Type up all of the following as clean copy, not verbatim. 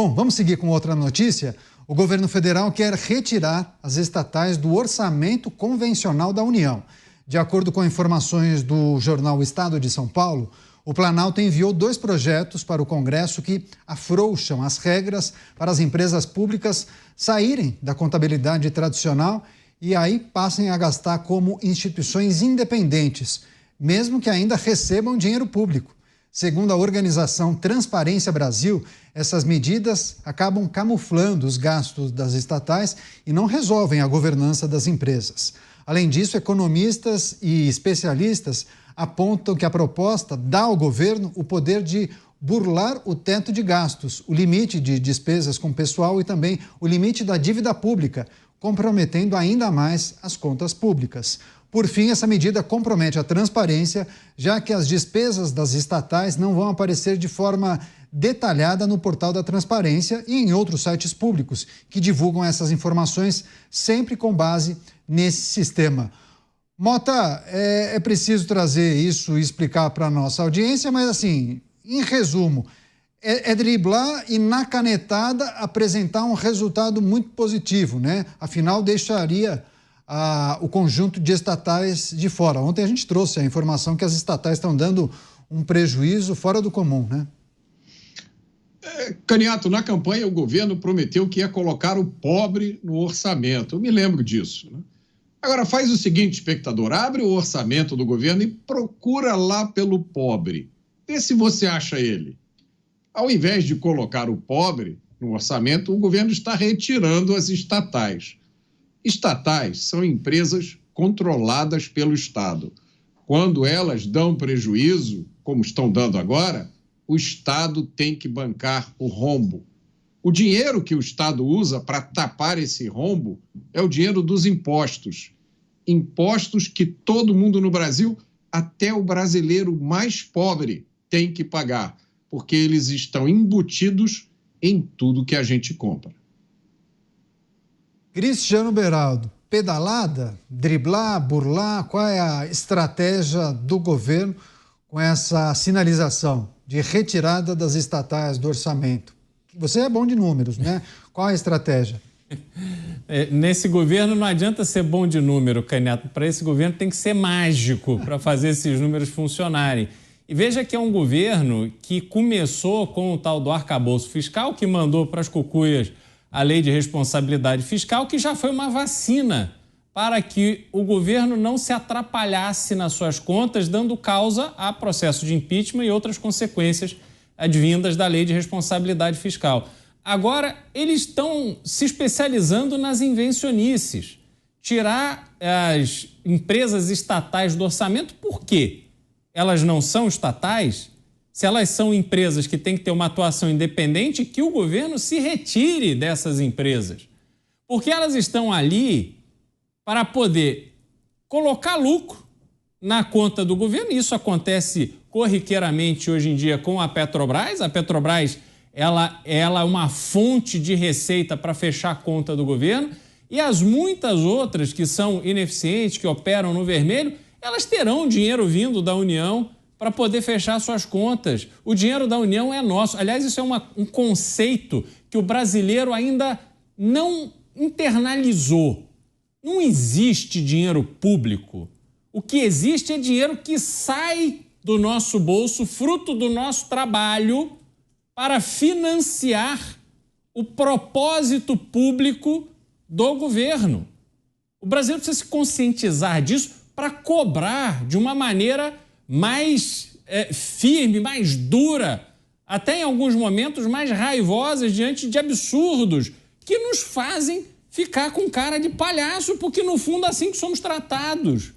Bom, vamos seguir com outra notícia. O governo federal quer retirar as estatais do orçamento convencional da União. De acordo com informações do jornal Estado de São Paulo, o Planalto enviou 2 projetos para o Congresso que afrouxam as regras para as empresas públicas saírem da contabilidade tradicional e aí passem a gastar como instituições independentes, mesmo que ainda recebam dinheiro público. Segundo a organização Transparência Brasil, essas medidas acabam camuflando os gastos das estatais e não resolvem a governança das empresas. Além disso, economistas e especialistas apontam que a proposta dá ao governo o poder de burlar o teto de gastos, o limite de despesas com pessoal e também o limite da dívida pública, comprometendo ainda mais as contas públicas. Por fim, essa medida compromete a transparência, já que as despesas das estatais não vão aparecer de forma detalhada no portal da Transparência e em outros sites públicos que divulgam essas informações sempre com base nesse sistema. Mota, é preciso trazer isso e explicar para a nossa audiência, mas assim, em resumo, é driblar e na canetada apresentar um resultado muito positivo, né? Afinal, deixaria o conjunto de estatais de fora. Ontem a gente trouxe a informação que as estatais estão dando um prejuízo fora do comum, né? Caniato, na campanha o governo prometeu que ia colocar o pobre no orçamento. Eu me lembro disso, né? Agora faz o seguinte, espectador, abre o orçamento do governo e procura lá pelo pobre. Vê se você acha ele. Ao invés de colocar o pobre no orçamento, o governo está retirando as estatais. Estatais são empresas controladas pelo Estado. Quando elas dão prejuízo, como estão dando agora, o Estado tem que bancar o rombo. O dinheiro que o Estado usa para tapar esse rombo é o dinheiro dos impostos. Impostos que todo mundo no Brasil, até o brasileiro mais pobre, tem que pagar, porque eles estão embutidos em tudo que a gente compra. Cristiano Beraldo, pedalada, driblar, burlar, qual é a estratégia do governo com essa sinalização de retirada das estatais do orçamento? Você é bom de números, né? Qual a estratégia? Nesse governo não adianta ser bom de número, Caniato. Para esse governo tem que ser mágico para fazer esses números funcionarem. E veja que é um governo que começou com o tal do arcabouço fiscal, que mandou para as cucuias a lei de responsabilidade fiscal, que já foi uma vacina para que o governo não se atrapalhasse nas suas contas, dando causa a processo de impeachment e outras consequências advindas da lei de responsabilidade fiscal. Agora, eles estão se especializando nas invencionices. Tirar as empresas estatais do orçamento, por quê? Elas não são estatais? Se elas são empresas que têm que ter uma atuação independente, que o governo se retire dessas empresas. Porque elas estão ali para poder colocar lucro na conta do governo. Isso acontece corriqueiramente hoje em dia com a Petrobras. A Petrobras ela é uma fonte de receita para fechar a conta do governo. E as muitas outras que são ineficientes, que operam no vermelho, elas terão dinheiro vindo da União para poder fechar suas contas. O dinheiro da União é nosso. Aliás, isso é um conceito que o brasileiro ainda não internalizou. Não existe dinheiro público. O que existe é dinheiro que sai do nosso bolso, fruto do nosso trabalho, para financiar o propósito público do governo. O brasileiro precisa se conscientizar disso para cobrar de uma maneira mais firme, mais dura, até em alguns momentos mais raivosas diante de absurdos que nos fazem ficar com cara de palhaço, porque no fundo é assim que somos tratados.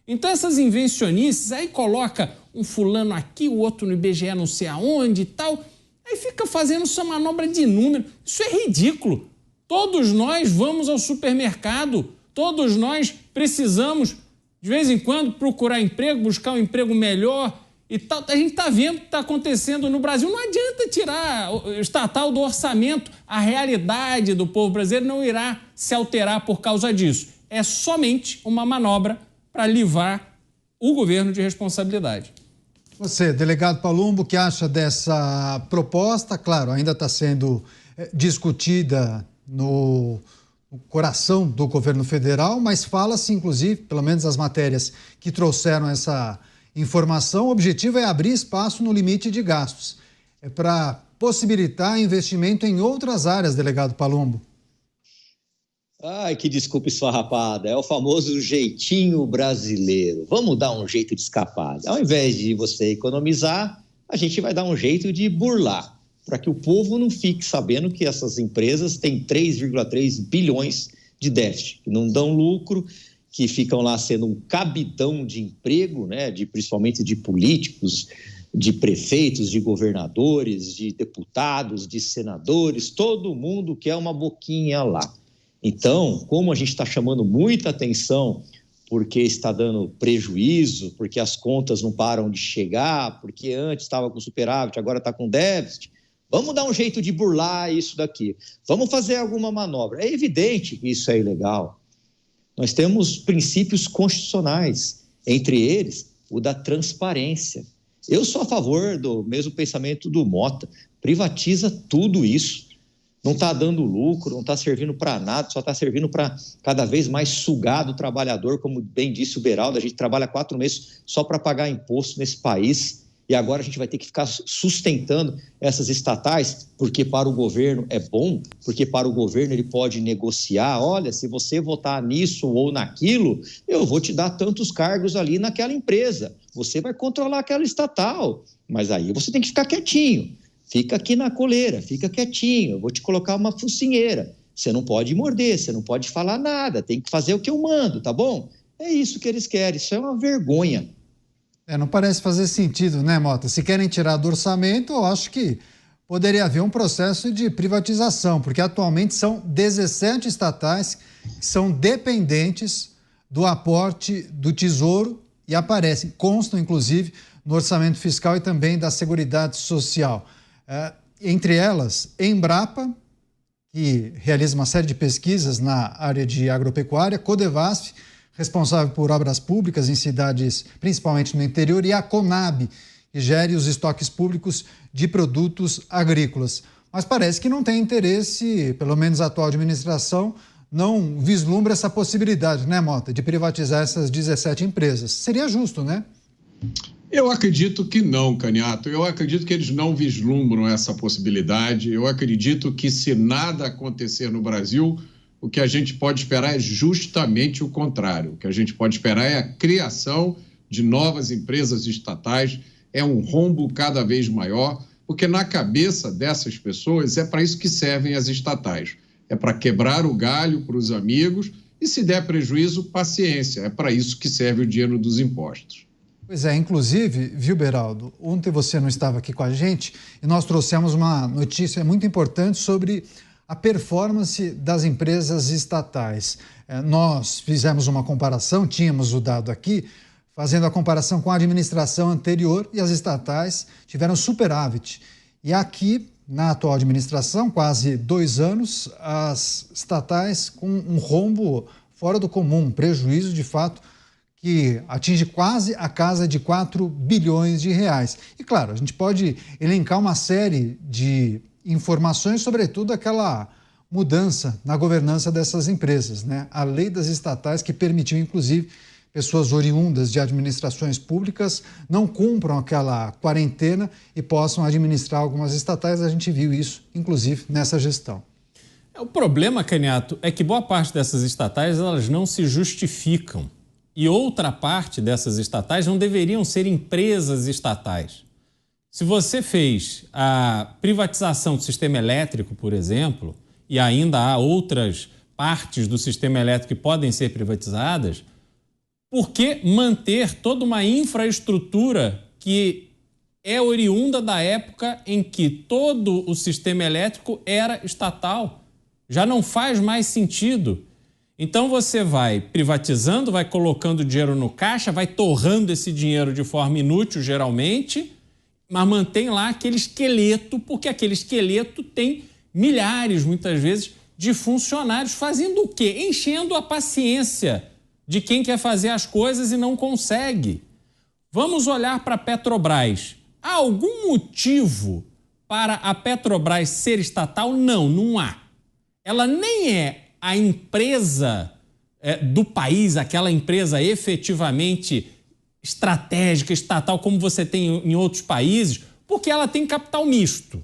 Então essas invencionices, aí coloca um fulano aqui, o outro no IBGE não sei aonde e tal, aí fica fazendo essa manobra de número. Isso é ridículo. Todos nós vamos ao supermercado, todos nós precisamos, de vez em quando, procurar emprego, buscar um emprego melhor e tal. A gente está vendo o que está acontecendo no Brasil. Não adianta tirar o estatal do orçamento. A realidade do povo brasileiro não irá se alterar por causa disso. É somente uma manobra para livrar o governo de responsabilidade. Você, delegado Palumbo, o que acha dessa proposta? Claro, ainda está sendo discutida no coração do governo federal, mas fala-se, inclusive, pelo menos as matérias que trouxeram essa informação, o objetivo é abrir espaço no limite de gastos. É para possibilitar investimento em outras áreas, delegado Palumbo. Ai, que desculpa esfarrapada, é o famoso jeitinho brasileiro. Vamos dar um jeito de escapar. Ao invés de você economizar, a gente vai dar um jeito de burlar, para que o povo não fique sabendo que essas empresas têm 3,3 bilhões de déficit, que não dão lucro, que ficam lá sendo um cabidão de emprego, né, principalmente de políticos, de prefeitos, de governadores, de deputados, de senadores, todo mundo quer uma boquinha lá. Então, como a gente está chamando muita atenção porque está dando prejuízo, porque as contas não param de chegar, porque antes estava com superávit, agora está com déficit, vamos dar um jeito de burlar isso daqui. Vamos fazer alguma manobra. É evidente que isso é ilegal. Nós temos princípios constitucionais, entre eles o da transparência. Eu sou a favor do mesmo pensamento do Mota. Privatiza tudo isso. Não está dando lucro, não está servindo para nada, só está servindo para cada vez mais sugar do trabalhador, como bem disse o Beraldo, a gente trabalha 4 meses só para pagar imposto nesse país e agora a gente vai ter que ficar sustentando essas estatais, porque para o governo é bom, porque para o governo ele pode negociar, olha, se você votar nisso ou naquilo, eu vou te dar tantos cargos ali naquela empresa, você vai controlar aquela estatal, mas aí você tem que ficar quietinho. Fica aqui na coleira, fica quietinho, eu vou te colocar uma focinheira. Você não pode morder, você não pode falar nada, tem que fazer o que eu mando, tá bom? É isso que eles querem, isso é uma vergonha. Não parece fazer sentido, né, Mota? Se querem tirar do orçamento, eu acho que poderia haver um processo de privatização, porque atualmente são 17 estatais que são dependentes do aporte do Tesouro e aparecem, constam inclusive no orçamento fiscal e também da Seguridade Social. Entre elas, Embrapa, que realiza uma série de pesquisas na área de agropecuária, Codevasf, responsável por obras públicas em cidades, principalmente no interior, e a Conab, que gere os estoques públicos de produtos agrícolas. Mas parece que não tem interesse, pelo menos a atual administração, não vislumbra essa possibilidade, né, Mota, de privatizar essas 17 empresas. Seria justo, né? Eu acredito que não, Caniato. Eu acredito que eles não vislumbram essa possibilidade. Eu acredito que, se nada acontecer no Brasil, o que a gente pode esperar é justamente o contrário. O que a gente pode esperar é a criação de novas empresas estatais, é um rombo cada vez maior, porque na cabeça dessas pessoas é para isso que servem as estatais. É para quebrar o galho para os amigos e, se der prejuízo, paciência. É para isso que serve o dinheiro dos impostos. Pois é, inclusive, viu, Beraldo, ontem você não estava aqui com a gente e nós trouxemos uma notícia muito importante sobre a performance das empresas estatais. Nós fizemos uma comparação, tínhamos o dado aqui, fazendo a comparação com a administração anterior e as estatais tiveram superávit. E aqui, na atual administração, quase 2 anos, as estatais com um rombo fora do comum, um prejuízo de fato que atinge quase a casa de 4 bilhões de reais. E claro, a gente pode elencar uma série de informações, sobretudo aquela mudança na governança dessas empresas, né? A lei das estatais que permitiu, inclusive, pessoas oriundas de administrações públicas não cumpram aquela quarentena e possam administrar algumas estatais. A gente viu isso, inclusive, nessa gestão. O problema, Caniato, é que boa parte dessas estatais elas não se justificam. E outra parte dessas estatais não deveriam ser empresas estatais. Se você fez a privatização do sistema elétrico, por exemplo, e ainda há outras partes do sistema elétrico que podem ser privatizadas, por que manter toda uma infraestrutura que é oriunda da época em que todo o sistema elétrico era estatal? Já não faz mais sentido. Então você vai privatizando, vai colocando dinheiro no caixa, vai torrando esse dinheiro de forma inútil, geralmente, mas mantém lá aquele esqueleto, porque aquele esqueleto tem milhares, muitas vezes, de funcionários fazendo o quê? Enchendo a paciência de quem quer fazer as coisas e não consegue. Vamos olhar para a Petrobras. Há algum motivo para a Petrobras ser estatal? Não, não há. Ela nem é a empresa do país, aquela empresa efetivamente estratégica, estatal, como você tem em outros países, porque ela tem capital misto.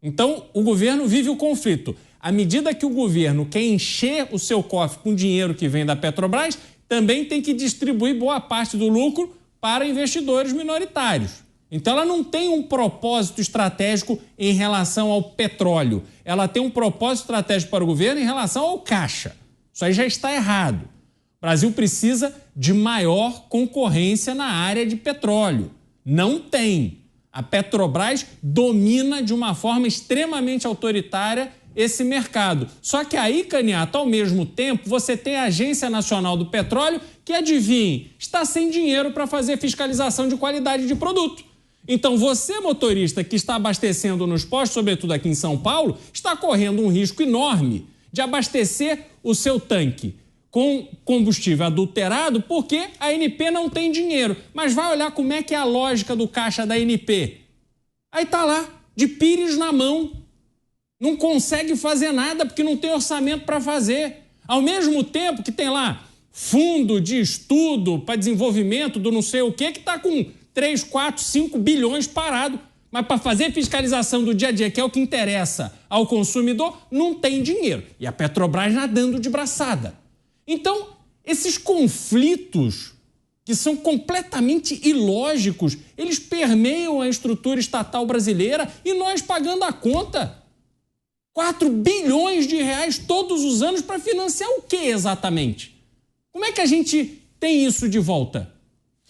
Então, o governo vive o conflito. À medida que o governo quer encher o seu cofre com dinheiro que vem da Petrobras, também tem que distribuir boa parte do lucro para investidores minoritários. Então, ela não tem um propósito estratégico em relação ao petróleo. Ela tem um propósito estratégico para o governo em relação ao caixa. Isso aí já está errado. O Brasil precisa de maior concorrência na área de petróleo. Não tem. A Petrobras domina de uma forma extremamente autoritária esse mercado. Só que aí, Caniato, ao mesmo tempo, você tem a Agência Nacional do Petróleo que, adivinhe, está sem dinheiro para fazer fiscalização de qualidade de produto. Então, você, motorista que está abastecendo nos postos, sobretudo aqui em São Paulo, está correndo um risco enorme de abastecer o seu tanque com combustível adulterado porque a ANP não tem dinheiro. Mas vai olhar como é que é a lógica do caixa da ANP. Aí está lá, de pires na mão. Não consegue fazer nada porque não tem orçamento para fazer. Ao mesmo tempo que tem lá fundo de estudo para desenvolvimento do não sei o que está com 3, 4, 5 bilhões parado. Mas para fazer fiscalização do dia a dia, que é o que interessa ao consumidor, não tem dinheiro. E a Petrobras nadando de braçada. Então, esses conflitos, que são completamente ilógicos, eles permeiam a estrutura estatal brasileira e nós pagando a conta. 4 bilhões de reais todos os anos para financiar o que exatamente? Como é que a gente tem isso de volta?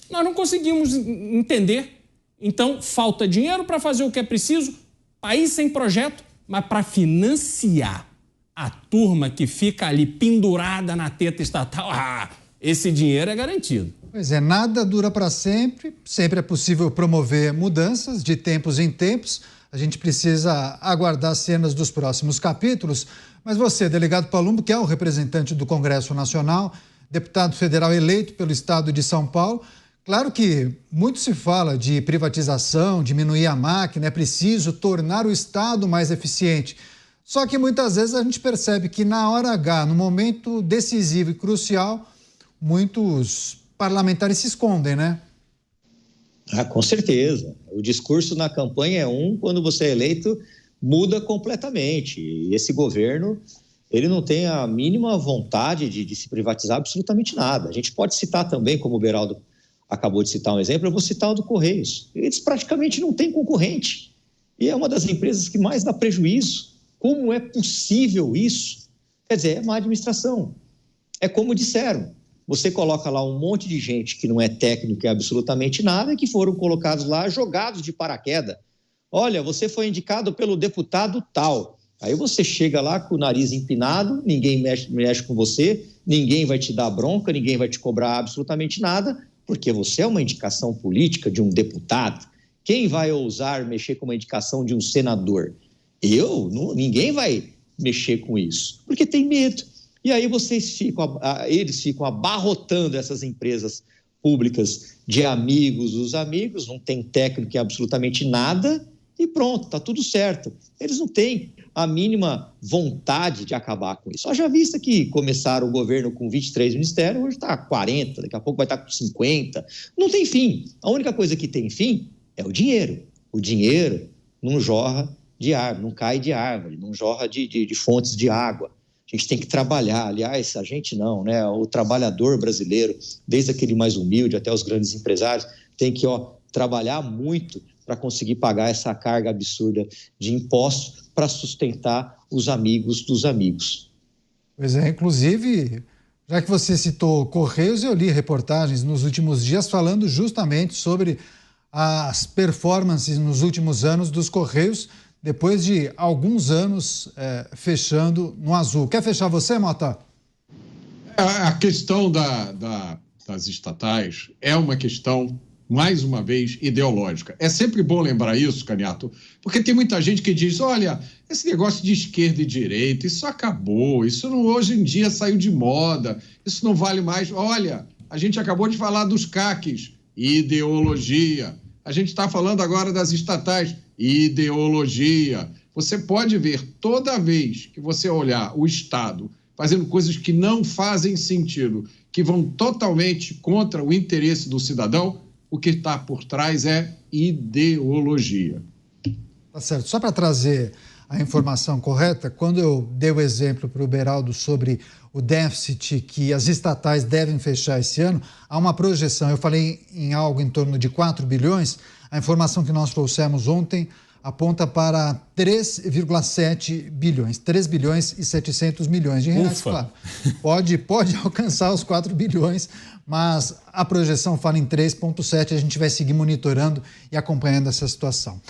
Nós não conseguimos entender. Então, falta dinheiro para fazer o que é preciso, país sem projeto, mas para financiar a turma que fica ali pendurada na teta estatal, esse dinheiro é garantido. Pois é, nada dura para sempre, sempre é possível promover mudanças de tempos em tempos. A gente precisa aguardar as cenas dos próximos capítulos. Mas você, delegado Palumbo, que é o representante do Congresso Nacional, deputado federal eleito pelo estado de São Paulo, claro que muito se fala de privatização, diminuir a máquina, é preciso tornar o Estado mais eficiente. Só que muitas vezes a gente percebe que na hora H, no momento decisivo e crucial, muitos parlamentares se escondem, né? Com certeza. O discurso na campanha é quando você é eleito, muda completamente. E esse governo, ele não tem a mínima vontade de se privatizar absolutamente nada. A gente pode citar também, como o Beraldo acabou de citar um exemplo, eu vou citar o do Correios. Eles praticamente não têm concorrente. E é uma das empresas que mais dá prejuízo. Como é possível isso? Quer dizer, é má administração. É como disseram. Você coloca lá um monte de gente que não é técnico e absolutamente nada e que foram colocados lá, jogados de paraquedas. Olha, você foi indicado pelo deputado tal. Aí você chega lá com o nariz empinado, ninguém mexe com você, ninguém vai te dar bronca, ninguém vai te cobrar absolutamente nada, porque você é uma indicação política de um deputado. Quem vai ousar mexer com uma indicação de um senador? Ninguém vai mexer com isso, porque tem medo. E aí eles ficam abarrotando essas empresas públicas de amigos dos amigos, não tem técnico em absolutamente nada e pronto, está tudo certo. Eles não têm a mínima vontade de acabar com isso. Já vista que começaram o governo com 23 ministérios, hoje está 40, daqui a pouco vai estar com 50. Não tem fim. A única coisa que tem fim é o dinheiro. O dinheiro não jorra de árvore, não cai de árvore, não jorra de fontes de água. A gente tem que trabalhar, aliás, a gente não, né? O trabalhador brasileiro, desde aquele mais humilde até os grandes empresários, tem que trabalhar muito para conseguir pagar essa carga absurda de impostos para sustentar os amigos dos amigos. Pois é, inclusive, já que você citou Correios, eu li reportagens nos últimos dias falando justamente sobre as performances nos últimos anos dos Correios, depois de alguns anos fechando no azul. Quer fechar você, Mota? A questão das estatais é uma questão, mais uma vez, ideológica. É sempre bom lembrar isso, Caniato, porque tem muita gente que diz, olha, esse negócio de esquerda e direita, isso acabou, isso não, hoje em dia saiu de moda, isso não vale mais. Olha, a gente acabou de falar dos CACs, ideologia. A gente está falando agora das estatais, ideologia. Você pode ver, toda vez que você olhar o Estado fazendo coisas que não fazem sentido, que vão totalmente contra o interesse do cidadão, o que está por trás é ideologia. Tá certo. Só para trazer a informação correta, quando eu dei o exemplo para o Beraldo sobre o déficit que as estatais devem fechar esse ano, há uma projeção, eu falei em algo em torno de 4 bilhões, a informação que nós trouxemos ontem aponta para 3,7 bilhões, 3 bilhões e 700 milhões de reais, Ufa. claro. Pode alcançar os 4 bilhões, mas a projeção fala em 3,7, a gente vai seguir monitorando e acompanhando essa situação.